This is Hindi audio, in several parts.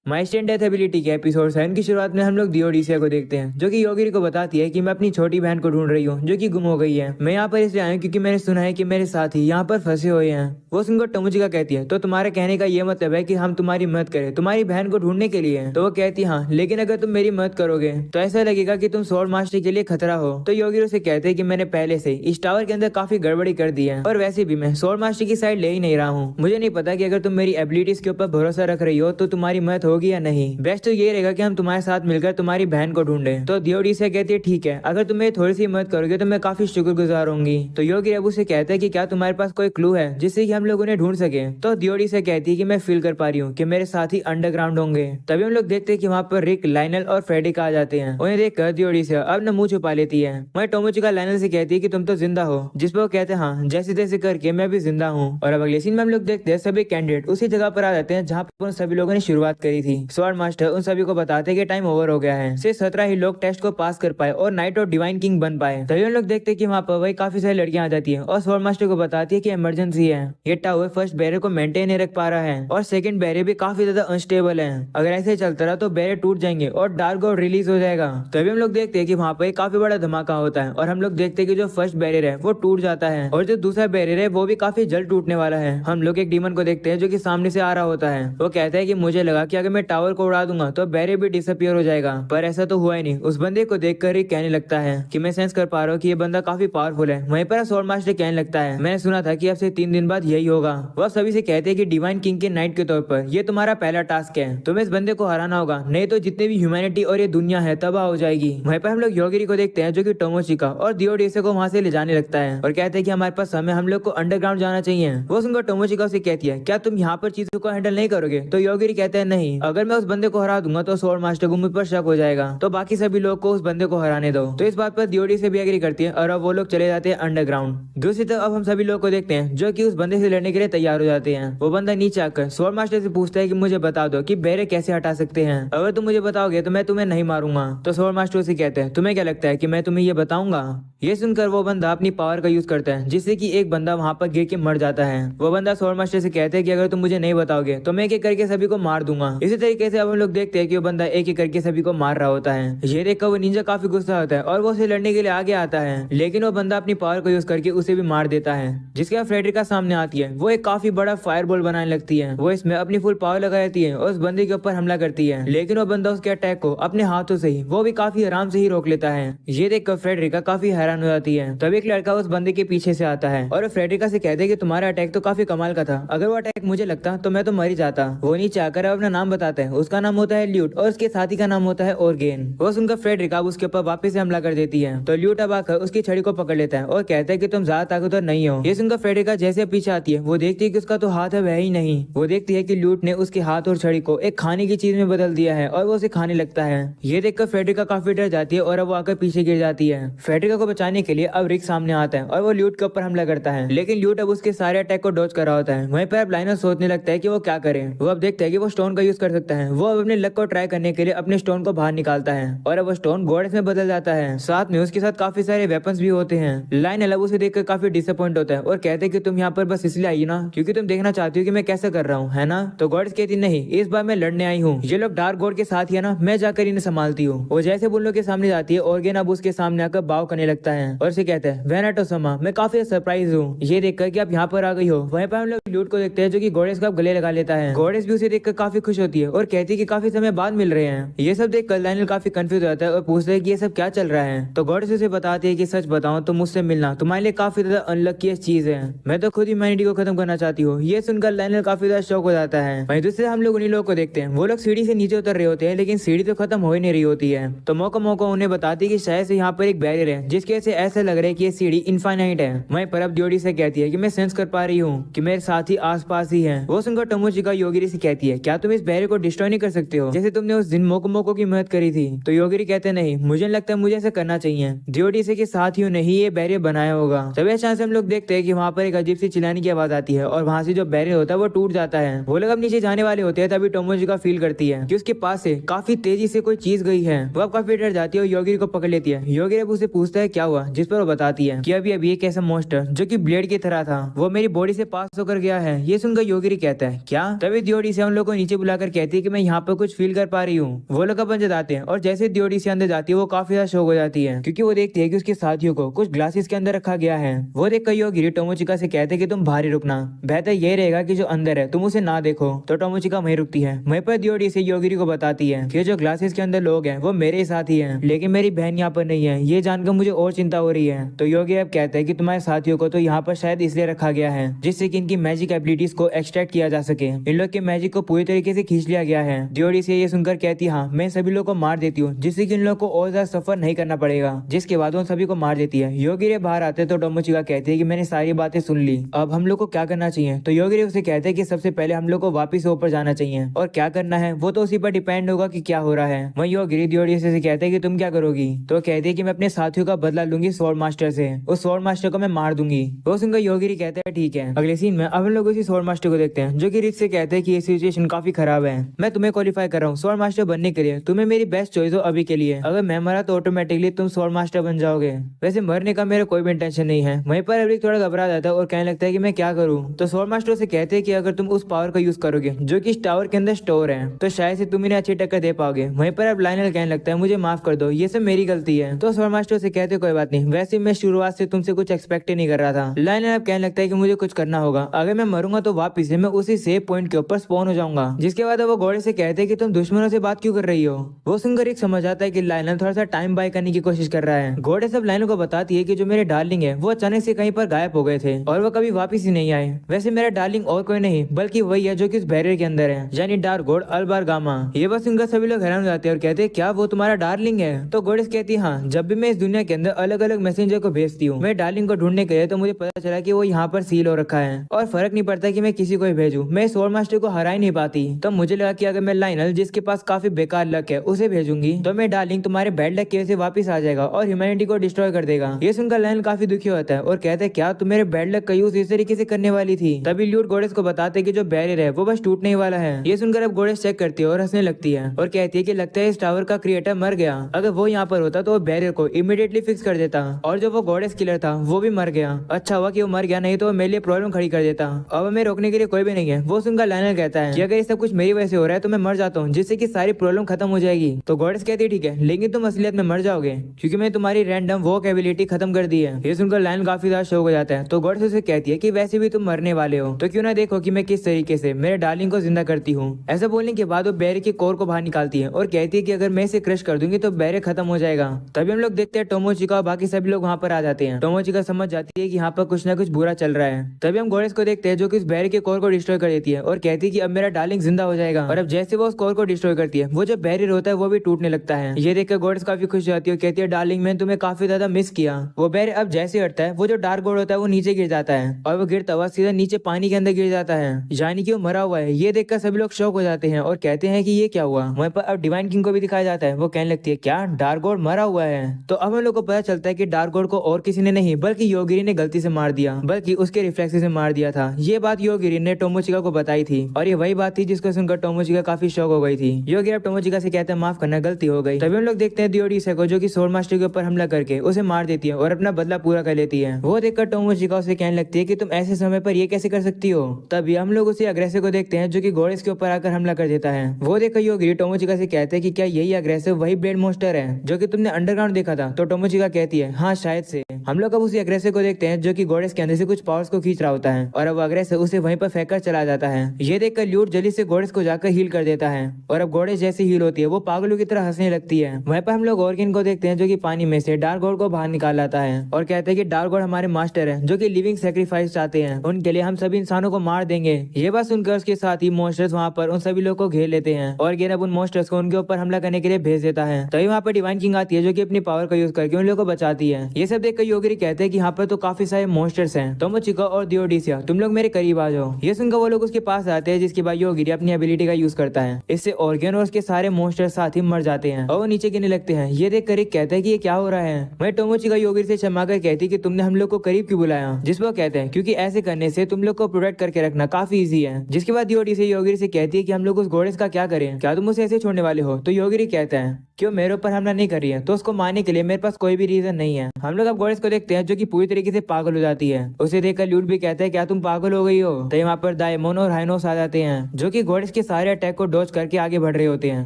माइस्टेन डेथ एबिलिटी के एपिसोड 7 की शुरुआत में हम लोग दियोडीसिया को देखते हैं, जो कि योगिरी को बताती है कि मैं अपनी छोटी बहन को ढूंढ रही हूँ जो कि गुम हो गई है। मैं यहाँ पर इसलिए आया हूँ क्योंकि मैंने सुना है कि मेरे साथी यहाँ पर फंसे हुए हैं। वो सुनकर टोमोचिका कहती है, तो तुम्हारे कहने का ये मतलब है कि हम तुम्हारी मदद करें तुम्हारी बहन को ढूंढने के लिए? तो वो कहती है हाँ, लेकिन अगर तुम मेरी मदद करोगे तो ऐसा लगेगा कि तुम स्वॉर्ड मास्टर के लिए खतरा हो। तो योगिरो से कहते हैं कि मैंने पहले से इस टावर के अंदर काफी गड़बड़ी कर दी है और वैसे भी मैं स्वॉर्ड मास्टर की साइड ले ही नहीं रहा हूँ। मुझे नहीं पता कि अगर तुम मेरी एबिलिटीज के ऊपर भरोसा रख रही हो तो तुम्हारी मदद होगी या नहीं। बेस्ट तो ये रहेगा कि हम तुम्हारे साथ मिलकर तुम्हारी बहन को ढूंढें। तो दियोडीसिया कहती है ठीक है, अगर तुम मेरी थोड़ी सी मदद करोगे तो मैं काफी शुक्रगुजार होंगी। तो योगी अबू से कहता है कि क्या तुम्हारे पास कोई क्लू है जिससे कि हम लोग उन्हें ढूंढ सके? तो दियोडीसिया कहती है कि मैं फील कर पा रही हूँ कि मेरे साथी अंडरग्राउंड होंगे। तभी हम लोग देखते हैं कि वहाँ पर रिक, लाइनल और फ्रेडिक आ जाते हैं। उन्हें देखकर दियोडीसिया अब न मुंह छुपा लेती है। वहीं टोमोचिका लाइनल से कहती है कि तुम तो जिंदा हो, जिस पर वो कहते हैं हाँ, जैसे तैसे करके मैं भी जिंदा हूँ। और अब अगले सीन में हम लोग देखते हैं सभी कैंडिडेट उसी जगह पर आ जाते हैं जहाँ पर उन सभी लोगों ने शुरुआत करी थी। स्वॉर्ड मास्टर उन सभी को बताते हैं कि टाइम ओवर हो गया है। सिर्फ 17 ही लोग टेस्ट को पास कर पाए और नाइट और डिवाइन किंग बन पाए। तभी हम लोग देखते हैं कि वहाँ पर वही काफी सारी लड़कियां आ जाती हैं और स्वॉर्ड मास्टर को बताती है कि इमरजेंसी है। ये टावर फर्स्ट बैरियर को मेंटेन नहीं रख पा रहा है और सेकंड बैरियर भी काफी ज्यादा अनस्टेबल है। अगर ऐसे चलता रहा तो बैरियर टूट जाएंगे और डार्क गॉड रिलीज हो जाएगा। तभी हम लोग देखते हैं कि वहाँ पर काफी बड़ा धमाका होता है और हम लोग देखते हैं कि जो फर्स्ट बैरियर है वो टूट जाता है और जो दूसरा बैरियर है वो भी काफी जल्द टूटने वाला है। हम लोग एक डीमन को देखते हैं जो कि सामने से आ रहा होता है। वो कहता है कि मुझे लगा कि अगर मैं टावर को उड़ा दूंगा तो बैरियर भी डिसअपियर हो जाएगा, पर ऐसा तो हुआ ही नहीं। उस बंदे को देखकर ही कहने लगता है कि मैं सेंस कर पा रहा हूँ कि ये बंदा काफी पावरफुल है। वहीं पर स्वॉर्ड मास्टर कहने लगता है मैंने सुना था कि अब से 3 दिन बाद यही होगा। वह सभी से कहते हैं कि डिवाइन किंग के नाइट के तौर पर ये तुम्हारा पहला टास्क है, तुम्हें इस बंदे को हराना होगा, नहीं तो जितने भी ह्यूमैनिटी और ये दुनिया है तबाह हो जाएगी। वहीं पर हम लोग योगिरी को देखते हैं जो कि टोमोचिका और दियोडीसिया को वहां से ले जाने लगता है और कहते हैं कि हमारे पास समय, हम लोग को अंडरग्राउंड जाना चाहिए। वो सुनकर टोमोचिका से कहती है क्या तुम यहाँ पर चीजों को हैंडल नहीं करोगे? तो योगिरी कहते हैं नहीं, अगर मैं उस बंदे को हरा दूंगा तो स्वॉर्ड मास्टर को मुझ पर शक हो जाएगा, तो बाकी सभी लोग को उस बंदे को हराने दो। तो इस बात पर दियोडी से भी एग्री करती है और अब वो लोग चले जाते हैं अंडरग्राउंड। दूसरी तरफ अब हम सभी लोग को देखते हैं जो कि उस बंदे से लड़ने के लिए तैयार हो जाते हैं। वो बंदा नीचे आकर स्वॉर्ड मास्टर से पूछता है कि मुझे बता दो कि बैरियर कैसे हटा सकते हैं, अगर तुम मुझे बताओगे तो मैं तुम्हें नहीं मारूंगा। तो स्वॉर्ड मास्टर से कहते हैं तुम्हें क्या लगता है कि मैं तुम्हें ये बताऊंगा? ये सुनकर वो बंदा अपनी पावर का यूज करता है जिससे कि एक बंदा वहां पर गिर के मर जाता है। वो बंदा स्वॉर्ड मास्टर से कहते हैं कि अगर तुम मुझे नहीं बताओगे तो मैं एक एक करके सभी को मार दूंगा। इसी तरीके से अब हम लोग देखते हैं कि वो बंदा एक एक करके सभी को मार रहा होता है। ये देखकर वो निंजा काफी गुस्सा होता है और वो उसे लड़ने के लिए आगे आता है, लेकिन वो बंदा अपनी पावर को यूज करके उसे भी मार देता है। जिसके बाद फ्रेडरिका सामने आती है। वो एक काफी बड़ा फायरबॉल बनाने लगती है। वो इसमें अपनी फुल पावर लगा देती है और उस बंदे के ऊपर हमला करती है, लेकिन वो बंदा उसके अटैक को अपने हाथों से ही, वो भी काफी आराम से ही रोक लेता है। ये देखकर फ्रेडरिका काफी हैरान हो जाती है। तब एक लड़का उस बंदे के पीछे से आता है और फ्रेडरिका से कहते हैं कि तुम्हारा अटैक तो काफी कमाल का था, अगर वो अटैक मुझे लगता तो मैं तो मर ही जाता। वो नीचे आकर अपना नाम बताता है। उसका नाम होता है ल्यूट और उसके साथी का नाम होता है ऑर्गेन। वो सुनकर फ्रेडरिका उसके ऊपर वापस से हमला कर देती है। तो ल्यूट अब आकर उसकी छड़ी को पकड़ लेता है और कहता है कि तुम ज्यादा ताकतवर नहीं हो। ये सुनकर फ्रेडरिका जैसे पीछे आती है वो देखती है कि उसका तो हाथ है वह ही नहीं। वो देखती है कि ल्यूट ने उसके हाथ और छड़ी को एक खाने की चीज में बदल दिया है और वो उसे खाने लगता है। ये देखकर फ्रेडरिका काफी डर जाती है और अब वो आकर पीछे गिर जाती है। फ्रेडरिका को बचाने के लिए अब रिक सामने आता है और वो ल्यूट के ऊपर हमला करता है, लेकिन ल्यूट अब उसके सारे अटैक को डॉज कर रहा होता है। वहीं पर अब लाइनर सोचने लगता है कि वो क्या करे। वो अब देखता है कि वो स्टोन का यूज कर सकता है। वो अब अपने लक को ट्राई करने के लिए अपने स्टोन को बाहर निकालता है और अब वो स्टोन गॉडेस में बदल जाता है। साथ में उसके साथ काफी सारे वेपन्स भी होते हैं। लाइनर अब उसे देखकर काफी डिसअपॉइंट होता है और कहते हैं कि तुम यहाँ पर बस इसलिए आई ना क्योंकि तुम देखना चाहती हो कि मैं कैसा कर रहा हूँ, है ना? तो गॉडेस कहती नहीं, इस बार मैं लड़ने आई हूँ। ये लोग डार्क गॉड के साथ ही है ना, मैं जाकर इन्हें संभालती हूँ। वो जैसे उन लोग के सामने जाती है ऑर्गेन अब उसके सामने आकर बाव करने लगता है और उसे कहता है वेनाटो समा, मैं काफी सरप्राइज हूँ ये देखकर कि आप यहाँ पर आ गई हो। वहीं पर हम लोग ल्यूट को देखते हैं जो कि गॉडेस का गले लगा लेता है। गॉडेस भी उसे देखकर काफी खुश होती है और कहती है कि काफी समय बाद मिल रहे हैं। ये सब देखकर लाइनल काफी कंफ्यूज हो जाता है और पूछता है कि ये सब क्या चल रहा है। तो गॉडेस उसे बताती है कि सच बताऊं तो मुझसे मिलना तुम्हारे लिए काफी ज्यादा अनलकीस्ट चीज है, मैं तो खुद ह्यूमैनिटी को खत्म करना चाहती हूँ। ये सुनकर लाइनल काफी ज्यादा शॉक हो जाता है। वहीं दूसरे हम लोग उन्हीं लोगों को देखते हैं। वो लोग सीढ़ी से नीचे उतर रहे होते हैं, लेकिन सीढ़ी तो खत्म हो ही नहीं रही होती है। तो मौका मौका उन्हें बताती है कि शायद से यहाँ पर एक बैरियर है जिसकी वजह से ऐसा लग रहा है कि ये सीढ़ी इनफाइनाइट है। वहीं पर अब दियोडी से कहती है कि मैं सेंस कर पा रही हूँ कि मेरे साथी आसपास ही है। वो सुनकर टोमोचिका योगिरी से कहती है क्या तुम इस बैरियर को डिस्ट्रॉय नहीं कर सकते हो जैसे तुमने उस दिन मोको मोको की मदद करी थी? तो योगिरी कहते नहीं, मुझे नहीं लगता मुझे ऐसा करना चाहिए। दियोडी से के साथियों ने ही ये बैरियर बनाया होगा। तभी अचानक से हम लोग देखते हैं कि वहाँ पर एक अजीब सी चिल्लाने की आवाज आती है और वहाँ से जो बैरियर होता है वो टूट जाता है। वो लोग अब नीचे जाने वाले होते हैं तभी टोमोचिका फील करती है कि उसके पास से काफी तेजी से कोई चीज गई है। वो अब काफी डर जाती है और योगिरी को पकड़ लेती है। योगिरी अब उसे पूछता है क्या हुआ, जिस पर वो बताती है कि अभी अभी एक ऐसा मॉन्स्टर जो कि ब्लेड की तरह था वो मेरी बॉडी से पास होकर गया है। ये सुनकर योगिरी कहता है क्या? तभी दियोडी से उन लोगों को नीचे बुलाकर कहती है कि मैं यहाँ पर कुछ फील कर पा रही हूँ। वो लोग अपन जताते हैं और जैसे दियोडी से अंदर जाती है वो काफी ज्यादा शॉक हो जाती है क्योंकि वो देखती है कि उसके साथियों को कुछ ग्लासेस के अंदर रखा गया है। वो देख कर योगिरी टोमोचिका से कहते हैं कि तुम बाहर ही रुकना, बेहतर ये रहेगा कि जो अंदर है तुम उसे ना देखो। तो टोमोचिका वहीं रुकती है। वहीं पर दियोडी से योगिरी को बताती है कि जो ग्लासेस के अंदर लोग हैं वो मेरे साथ ही हैं, लेकिन मेरी बहन यहाँ पर नहीं है। ये जानकर मुझे और चिंता हो रही है। तो योगी अब कहते हैं कि तुम्हारे साथियों को तो यहाँ पर शायद इसलिए रखा गया है जिससे कि इनकी मैजिक एबिलिटीज को एक्सट्रैक्ट किया जा सके। इन लोग के मैजिक को पूरी तरीके से खींच लिया गया है। दियोडी से ये सुनकर कहती है हाँ मैं सभी लोग को मार देती हूँ जिससे कि इन लोग को और ज्यादा सफर नहीं करना पड़ेगा। जिसके बाद उन सभी को मार देती है। योगिरी बाहर आते तो टोमोचिका कहती है कि मैंने सारी बातें सुन ली, अब हम लोग को क्या करना चाहिए। तो योगिरी उसे कहते हैं कि सबसे पहले हम लोग को वापिस ऊपर जाना चाहिए और क्या करना है वो तो उसी पर डिपेंड होगा कि क्या हो रहा है। वही योगिरी दियोडी से कहते हैं कि तुम क्या करोगी। तो कहती है कि मैं अपने साथियों का बदला लूंगी स्वॉर्ड मास्टर से, उस स्वॉर्ड मास्टर को मैं मार दूंगी। वो सुनकर योगिरी कहते हैं ठीक है। अगले सीन में अब हम लोग उसी स्वॉर्ड मास्टर को देखते हैं जो कि रिच से कहते हैं कि ये सिचुएशन काफी खराब है, मैं तुम्हें क्वालिफाई कर रहा हूँ स्वॉर्ड मास्टर बनने के लिए, तुम्हें मेरी बेस्ट चॉइस हो अभी के लिए। अगर मैं मरा तो ऑटोमेटिकली तुम स्वॉर्ड मास्टर बन जाओगे, वैसे मरने का मेरा कोई भी इंटेंशन नहीं है। वहीं पर अभी थोड़ा घबरा जाता है और कहने लगता है कि मैं क्या करूँ। तो स्वॉर्ड मास्टर से कहते हैं कि अगर तुम उस पावर का यूज करोगे जो कि इस टावर के अंदर स्टोर है तो शायद से तुम इन्हें अच्छी टक्कर दे पाओगे। वहीं पर अब लायनल कहने लगता है मुझे माफ कर दो, ये सब मेरी गलती है। तो स्वॉर्ड मास्टर से कहते कोई बात नहीं, वैसे मैं शुरुआत से तुमसे कुछ एक्सपेक्ट ही नहीं कर रहा था। लायनल अब कहने लगता है कि मुझे कुछ करना होगा, अगर मैं मरूंगा तो वापिस से मैं उसी सेव पॉइंट के ऊपर स्पॉन हो जाऊंगा। जिसके बाद वो घोड़े से कहते हैं कि तुम दुश्मनों से बात क्यों कर रही हो। वो सुनकर एक समझ आता है कि लायनल थोड़ा सा टाइम बाय करने की कोशिश कर रहा है। घोड़े सब लायनल को बताती है कि जो मेरे डार्लिंग है वो अचानक से कहीं पर गायब हो गए थे और वो कभी वापिस ही नहीं आए। वैसे मेरा डार्लिंग और कोई नहीं बल्कि वही है जो कि इस बैरियर के अंदर है, यानी डार्क गॉड अल्बार गामा। ये बस सुनकर सभी लोग हैरान हो जाते हैं और कहते हैं क्या वो तुम्हारा डार्लिंग है। तो गोडेस कहती है हाँ, जब भी मैं इस दुनिया के अंदर अलग अलग मैसेंजर को भेजती हूँ मैं डार्लिंग को ढूंढने के लिए, तो मुझे पता चला कि वो यहाँ पर सील हो रखा है और फर्क नहीं पड़ता कि मैं किसी को ही भेजूं, मैं स्वॉर्ड मास्टर को हरा ही नहीं पाती। तो मुझे लगा कि अगर मैं लायनल जिसके पास काफी बेकार लक है उसे भेजूंगी तो मैं डार्लिंग तुम्हारे बैड लक की वजह से वापिस आ जाएगा और ह्यूमैनिटी को डिस्ट्रॉय कर देगा। ये सुनकर लायनल काफी दुखी होता है और कहते हैं क्या तुम मेरे बैड लक का यूज इस तरीके से करने वाली थी। तभी ल्यूट गोडेस को बताते कि जो बैरियर है वो बस टूटने वाला है। ये सुनकर अब गोडेस चेक करती है और हंसने लगती है और कहती है कि लगता है इस टावर का क्रिएटर मर गया, अगर वो यहाँ पर होता तो वो बैरियर को इमीडिएटली फिक्स कर देता और जो वो गॉडेस किलर था वो भी मर गया। अच्छा हुआ कि वो मर गया, नहीं तो मेरे लिए प्रॉब्लम खड़ी कर देता। अब हमें रोकने के लिए कोई भी नहीं है। वो सुनकर लायनल कहता है कि अगर ये सब कुछ मेरी वजह से हो रहा है तो मैं मर जाता हूँ जिससे कि सारी प्रॉब्लम खत्म हो जाएगी। तो गॉडेस कहती है ठीक है, लेकिन तुम असलियत में मर जाओगे क्योंकि मैं तुम्हारी रैंडम वो एबिलिटी खत्म कर दी है। ये सुनकर लायनल काफी ज्यादा शौक हो जाता है। तो गॉडेस उसे कहती है कि वैसे भी तुम मरने वाले हो तो क्यों ना देखो कि मैं किस तरीके से मेरे डार्लिंग को जिंदा करती हूँ। ऐसा बोलने के बाद वो बैरियर के कोर को बाहर निकालती है और कहती है कि अगर मैं इसे क्रश कर दूंगी तो बैरियर खत्म हो जाएगा। तभी हम लोग देखते हैं टोमोचिका और बाकी सभी लोग वहाँ पर आ जाते हैं। टोमोचिका समझ जाती है कि यहाँ पर कुछ ना कुछ बुरा चल रहा है। तभी हम गॉडेस को देखते हैं जो कि इस बैरियर के कोर को डिस्ट्रॉय कर देती है और कहती है कि अब मेरा डार्लिंग जिंदा हो जाएगा। और अब जैसे वो उस कोर को डिस्ट्रॉय करती है वो जो बैरियर होता है वो भी टूटने लगता है। ये देखकर गॉडेस काफी खुश हो जाती है और कहती है डार्लिंग मैंने तुम्हें काफी ज्यादा मिस किया। वो बैरियर अब जैसे हटता है वो जो डार्क गॉड होता है वो नीचे गिर जाता है और वो गिरता हुआ सीधा नीचे पानी के अंदर गिर जाता है, यानी कि वो मरा हुआ है। ये देखकर सभी लोग शॉक हो जाते हैं और कहते हैं कि ये क्या हुआ। वहीं पर अब डिवाइन किंग को भी दिखाया जाता है। वो कहने लगती है क्या डार्क गॉड मरा हुआ है। तो अब हम लोग को पता चलता है कि डार्क गॉड को और किसी ने नहीं बल्कि योगिरी ने गलती से मार दिया, बल्कि उसके रिफ्लेक्स से मार दिया था। ये बात योगिरी ने टोमोचिका को बताई थी और ये वही बात थी जिसको सुनकर टोमोचिका काफी शॉक हो गई थी। योगिरी अब टोमोचिका से कहते हैं माफ करना, गलती हो गई। तभी हम लोग देखते हैं दियोडिसा को जो कि स्वॉर्ड मास्टर के ऊपर हमला करके उसे मार देती है और अपना बदला पूरा कर लेती है। वो देखकर टोमोचिका उसे कहने लगती है कि तुम ऐसे समय पर ये कैसे कर सकती हो। तभी हम लोग उसे अग्रेसिव को देखते हैं जो कि गॉडेस के ऊपर आकर हमला कर देता है। वो देखकर योगिरी टोमोचिका से कहते हैं कि क्या यही अग्रेसिव वही ब्लेड मॉन्स्टर है जो कि तुमने अंडरग्राउंड देखा था। तो टोमोचिका कहती है हाँ शायद से। हम लोग अब उसी अग्रेसिव को देखते हैं जो कि गॉडेस के अंदर से कुछ पावर्स को खींच रहा होता है और अब अग्रेसिव उसे वहीं पर फेंककर चला जाता है। ये देखकर ल्यूट जल्दी से गॉडेस को जाकर हील कर देता है और अब गॉडेस जैसे हील होती है वो पागलों की तरह हंसने लगती है। वहीं पर हम लोग ऑर्गिन को देखते हैं जो कि पानी में से डार्क गॉड को बाहर निकाल लाता है और कहते हैं कि डार्क गॉड हमारे मास्टर है जो कि लिविंग सेक्रीफाइस चाहते हैं, उनके लिए हम सभी इंसानों को मार देंगे। ये बात सुनकर उसके साथ ही मॉन्स्टर्स वहाँ पर उन सभी लोग को घेर लेते हैं और गेन अब उन मॉन्स्टर्स को उनके ऊपर हमला करने के लिए भेज देता है। तभी वहाँ पर डिवाइन किंग आती है जो कि अपनी पावर का यूज करके उन लोगों को बचाती है। ये सब देखकर योगिरी कहते हैं कि यहाँ पर तो काफी सारे मॉन्स्टर्स हैं, टोमोचिका और दियोडिसिया तुम लोग मेरे करीब आ जाओ। ये सुनकर वो लोग उसके पास आते हैं जिसके बाद योगिरी अपनी एबिलिटी का यूज करता है। इससे ऑर्गन और उसके सारे मॉन्स्टर्स साथ ही मर जाते हैं और वो नीचे गिरने लगते हैं। ये देख कर कहता है कि ये क्या हो रहा है। वही टोमोचिका योगिरी से क्षमा कर कहती कि तुमने हम लोग को करीब क्यों बुलाया। जिस पर कहते हैं क्योंकि ऐसे करने से तुम लोग को प्रोटेक्ट करके रखना काफी इजी है। जिसके बाद दियोडिसिया योगिरी से कहती है कि हम लोग उस गॉडेस का क्या करें, क्या तुम उसे ऐसे छोड़ने वाले हो। तो योगिरी कहता है कि वो मेरे ऊपर हमला नहीं कर रही है, तो उसको मारने के लिए मेरे पास कोई भी रीजन नहीं है। हम लोग अब गॉडेस को देखते हैं जो कि पूरी तरीके से पागल हो जाती है। उसे देखकर ल्यूट भी कहता है क्या तुम पागल हो गई हो। तो यहाँ पर दाइमोन और हाइनोस आ जाते हैं जो कि गॉडेस के सारे अटैक को डॉज करके आगे बढ़ रहे होते हैं।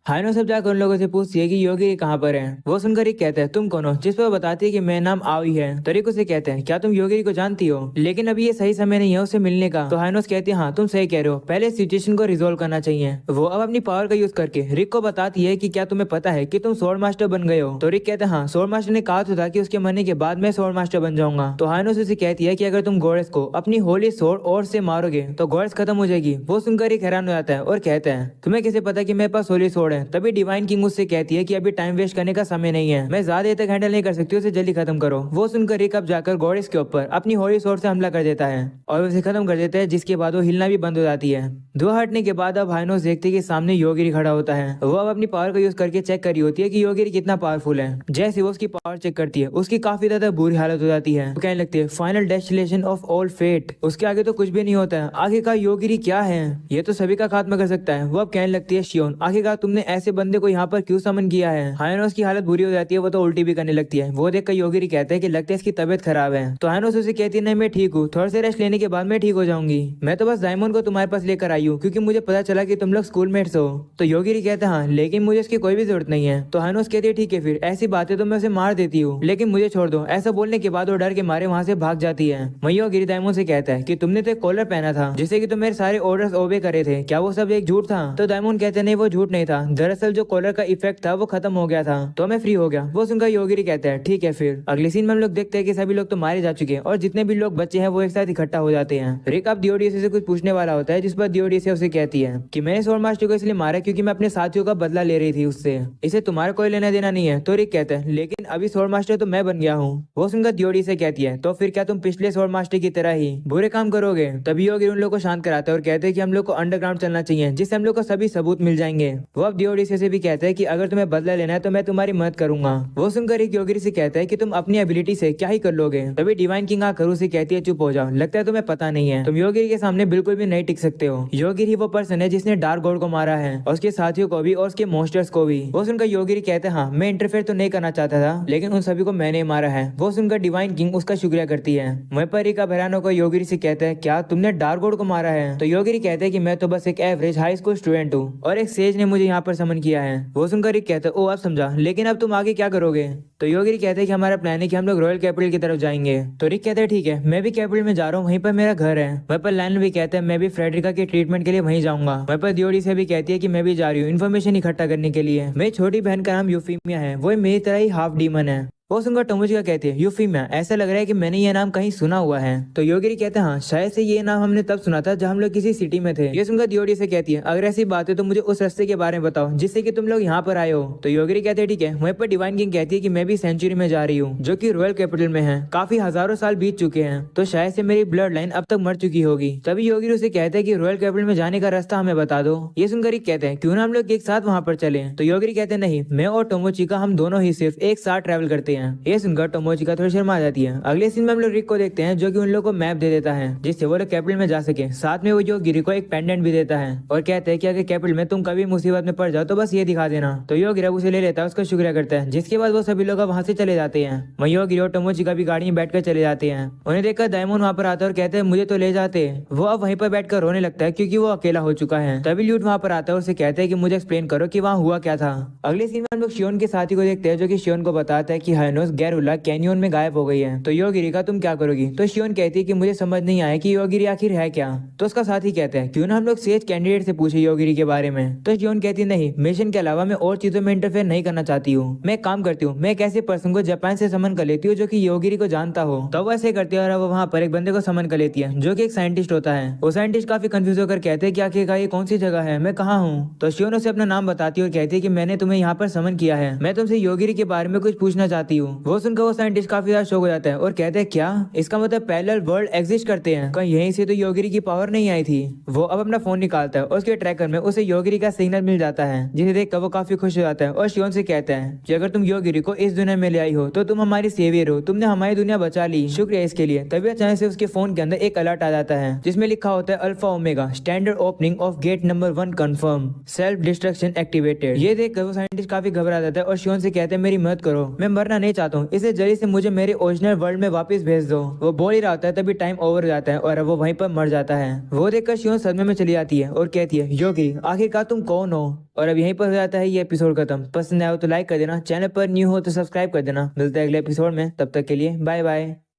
हाइनोस अब जाकर उन लोगों से पूछती है कि योगिरी कहाँ पर है। वो सुनकर रिक कहता है तुम कौन हो, जिस पर वो बताती है कि मेरा नाम आवी है। तो रिक उसे कहते हैं क्या तुम योगिरी को जानती हो, लेकिन अभी ये सही समय नहीं है उसे मिलने का। तो हाइनोस कहती है हाँ तुम सही कह रहे हो, पहले सिचुएशन को रिजोल्व करना चाहिए। वो अब अपनी पावर का यूज करके रिक को बताती है कि क्या तुम्हें पता है कि तुम स्वॉर्ड मास्टर बन गए हो। तो रिक कहते हैं हाँ, स्वॉर्ड मास्टर ने कहा तो था कि उसके मरने के बाद मैं स्वॉर्ड मास्टर बन जाऊंगा। तो हाइनोस उसे कहती है कि अगर तुम गॉडेस को अपनी होली स्वॉर्ड और से मारोगे तो गॉडेस खत्म हो जाएगी। वो सुनकर रिक हैरान हो जाता है और कहता है तुम्हें कैसे पता कि मेरे पास होली स्वॉर्ड है। तभी डिवाइन किंग उससे कहती है कि अभी टाइम वेस्ट करने का समय नहीं है, मैं ज्यादा देर तक हैंडल नहीं कर सकती, उसे जल्दी खत्म करो। वो सुनकर रिक अब जाकर गॉडेस के ऊपर अपनी होली स्वॉर्ड से हमला कर देता है और उसे खत्म कर देता है, जिसके बाद वो हिलना भी बंद हो जाती है। धुआं हटने के बाद अब हाइनोस देखते कि सामने योगिरी खड़ा होता है। वो अब अपनी पावर का यूज करके चेक करी होती है कि योगिरी कितना पावरफुल है। जैसे वो उसकी पावर चेक करती है उसकी काफी ज्यादा बुरी हालत हो जाती है। वो कहने लगती है final destination of all fate, उसके आगे तो कुछ भी नहीं होता है, आखिरकार योगिरी क्या है, ये तो सभी का खात्मा कर सकता है। वो अब कहने लगती है शियोन आखिरकार तुमने ऐसे बंदे को यहाँ पर क्यों समन किया है। हाइनोस की हालत बुरी हो जाती है, वो तो उल्टी भी करने लगती है। वो देखकर योगिरी कहते हैं कि लगता है इसकी तबियत खराब है। तो हाइनोस उसे कहती है नहीं मैं ठीक हूँ, थोड़ा से रेस्ट लेने के बाद मैं ठीक हो जाऊंगी, मैं तो बस डायमंड को तुम्हारे पास लेकर आई हूँ क्योंकि मुझे पता चला कि तुम लोग स्कूलमेट्स हो। तो योगिरी कहते हैं हाँ लेकिन मुझे इसकी कोई भी जरूरत नहीं है। तो हाइनोस कहती है ठीक है फिर ऐसी बातें तो मैं उसे मार देती हूँ, लेकिन मुझे छोड़ दो। ऐसा बोलने के बाद वो डर के मारे वहाँ से भाग जाती है। वहीं योगिरी डायमंड से कहता है कि तुमने तो एक कॉलर पहना था जिससे कि तुम मेरे सारे ऑर्डर्स ओबे करे थे, क्या वो सब एक झूठ था। तो डायमंड कहते नहीं वो झूठ नहीं था, दरअसल जो कॉलर का इफेक्ट था वो खत्म हो गया था तो मैं फ्री हो गया। वो सुनकर योगिरी कहता है ठीक है फिर। अगले सीन में हम लोग देखते हैं कि सभी लोग तो मारे जा चुके हैं और जितने भी लोग बच्चे हैं वो एक साथ इकट्ठा हो जाते हैं। रिक अब दियोडीसी से कुछ पूछने वाला होता है, जिस पर दियोडीसी उसे कहती है कि मैंने स्वॉर्ड मास्टर को इसलिए मारा क्योंकि मैं अपने साथियों का बदला ले रही थी उससे, इसे तुम्हारा कोई लेना देना नहीं है। तो रिक कहता है लेकिन अभी स्वॉर्ड मास्टर तो मैं बन गया हूँ। वो सुनकर दियोडी से कहती है तो फिर क्या तुम पिछले स्वॉर्ड मास्टर की तरह ही बुरे काम करोगे। तभी योगी उन लोगों को शांत कराता है और कहते हैं कि हम लोग को अंडरग्राउंड चलना चाहिए जिससे हम लोग को सभी सबूत मिल जाएंगे। वो अब दियोडी से भी कहता है कि अगर तुम्हें बदला लेना है तो मैं तुम्हारी मदद करूंगा। वो सुनकर एक योगी से कहता है कि तुम अपनी एबिलिटी से क्या ही कर लोगे। तभी डिवाइन किंग आकर उसे कहती है चुप हो जाओ, लगता है तुम्हें पता नहीं है, तुम योगी के सामने बिल्कुल भी नहीं टिक सकते हो। योगी ही वो पर्सन है जिसने डार्क गॉड को मारा है और उसके साथियों को भी और उसके मॉन्स्टर्स को भी। वो सुनकर योगी कहते हैं हाँ मैं इंटरफेयर तो नहीं करना चाहता था लेकिन उन सभी को मैंने मारा है। वो सुनकर डिवाइन किंग उसका शुक्रिया करती है। वहीं पर रिका भैरानो को योगी से कहते हैं क्या तुमने डार्क गॉड को मारा है। तो योगी कहते हैं कि मैं तो बस एक एवरेज हाई स्कूल स्टूडेंट हूँ और एक सेज ने मुझे यहाँ पर समन किया है। वो सुनकर रिक कहते हैं ओ अब समझा, लेकिन अब तुम आगे क्या करोगे। तो योगी कहते हैं कि हमारा प्लान है कि हम लोग रॉयल कैपिटल की तरफ जाएंगे। तो रिक कहते हैं ठीक है मैं भी कैपिटल में जा रहा हूँ, वहीं पर मेरा घर है। वहीं पर लैन भी कहते हैं मैं भी फ्रेडरिका के ट्रीटमेंट के लिए वहीं जाऊंगा। वहीं पर दियोडी से भी कहती है कि मैं भी जा रही हूँ इन्फॉर्मेशन इकट्ठा करने के लिए। मेरी छोटी बहन का नाम यूफीमिया है, वो मेरी तरह ही हाफ डीमन है। वो सुनकर टोमोचिका कहती है यूफीमिया, ऐसा लग रहा है कि मैंने ये नाम कहीं सुना हुआ है। तो योगिरी कहते हैं हाँ शायद से ये नाम हमने तब सुना था जब हम लोग किसी सिटी में थे। ये सुनकर दियोडी से कहती है अगर ऐसी बात है तो मुझे उस रास्ते के बारे में बताओ जिससे कि तुम लोग यहाँ पर आए हो। तो योगिरी कहते हैं ठीक है। वहीं पर डिवाइन किंग कहती है कि मैं भी सेंचुरी में जा रही हूँ जो कि रॉयल कैपिटल में है, काफी हजारों साल बीत चुके हैं तो शायद से मेरी ब्लड लाइन अब तक मर चुकी होगी। तभी योगिरी उसे कहते हैं कि रॉयल कैपिटल में जाने का रास्ता हमें बता दो। ये सुनकर कहते हैं क्यों ना हम लोग एक साथ वहाँ पर चले। तो योगिरी कहते हैं नहीं, मैं और टोमोचिका हम दोनों ही सिर्फ एक साथ ट्रैवल करते हैं। ये सुनकर टोमोचिका थोड़ी शर्मा जाती है। अगले सीन में हम लोग रिक को देखते हैं जो कि उन लोगों को मैप दे देता है जिससे वो लोग कैपिटल में जा सके। साथ में वो योगिरी को एक पेंडेंट भी देता है और कहते हैं कि अगर कैपिटल में तुम कभी मुसीबत में पड़ जाओ तो बस ये दिखा देना। तो योगिरी उसे ले लेता है, उसका शुक्रिया करता है, जिसके बाद वो सभी लोग वहाँ से चले जाते हैं। वहीं योगिरी और टोमोचिका भी गाड़ी में बैठकर चले जाते हैं। उन्हें देखकर डायमंड वहाँ पर आता है और कहते हैं मुझे तो ले जाते। वो अब वहीं पर बैठकर रोने लगता है क्योंकि वो अकेला हो चुका है। तभी ल्यूट वहाँ पर आता है और उसे कहते हैं कि मुझे एक्सप्लेन करो कि वहाँ हुआ क्या था। अगले सीन में हम लोग शियोन के साथी को देखते हैं जो कि शियोन को बताता है कि हाइनोस गैरुला कैनियन में गायब हो गई है। तो योगिरी का तुम क्या करोगी। तो शियोन कहती है कि मुझे समझ नहीं आया कि योगिरी आखिर है क्या। तो उसका साथी कहता है क्यों ना हम लोग सेज कैंडिडेट से पूछे योगिरी के बारे में। तो शियोन कहती नहीं, मिशन के अलावा मैं और चीजों में इंटरफेयर नहीं करना चाहती हूँ। मैं एक काम करती हूँ, मैं एक ऐसे पर्सन को जापान से समन कर लेती हूँ जो कि योगिरी को जानता हो। तो वो ऐसे करती है और वो वहाँ पर एक बंदे को समन कर लेती है जो कि एक साइंटिस्ट होता है। वो साइंटिस्ट काफी कंफ्यूज होकर कहते हैं कि आखिरकार ये कौन सी जगह है, मैं कहाँ हूँ। तो शियोन उसे अपना नाम बताती है और कहती है कि मैंने तुम्हें यहाँ पर समन किया है, मैं तुमसे योगिरी के बारे में कुछ पूछना चाहती हूँ। हूँ। वो सुनकर वो साइंटिस्ट काफी ज्यादा शॉक हो जाता है और कहते हैं क्या इसका मतलब पैरेलल वर्ल्ड एग्जिस्ट करते हैं, कहीं यहीं से तो योगिरी की पावर नहीं आई थी। वो अब अपना फोन निकालता है और उसके ट्रैकर में उसे योगिरी का सिग्नल मिल जाता है, जिसे देखकर वो काफी खुश हो जाता है और शियोन से कहता है कि अगर तुम योगिरी को इस दुनिया में ले आई हो तो तुम हमारी सेवियर हो, तुमने हमारी दुनिया बचा ली, शुक्रिया इसके लिए। तभी अचानक से उसके फोन के अंदर एक अलर्ट आ जाता है जिसमें लिखा होता है alpha omega standard opening of gate number 1 confirm, self destruction activated. ये देखकर वो साइंटिस्ट काफी घबरा जाता है और शियोन से कहते हैं मेरी मदद करो, मैं मरना नहीं चाहता हूँ, इसलिए जल्दी से मुझे मेरे ओरिजिनल वर्ल्ड में वापस भेज दो। वो बोल ही रहा होता है तभी टाइम ओवर हो जाता है और वो वहीं पर मर जाता है। वो देखकर शियोन सदमे में चली जाती है और कहती है योगी आखिरकार तुम कौन हो। और अब यहीं पर हो जाता है ये एपिसोड खत्म। पसंद आया हो तो लाइक कर देना, चैनल पर न्यू हो तो सब्सक्राइब कर देना। मिलते हैं अगले एपिसोड में, तब तक के लिए बाय बाय।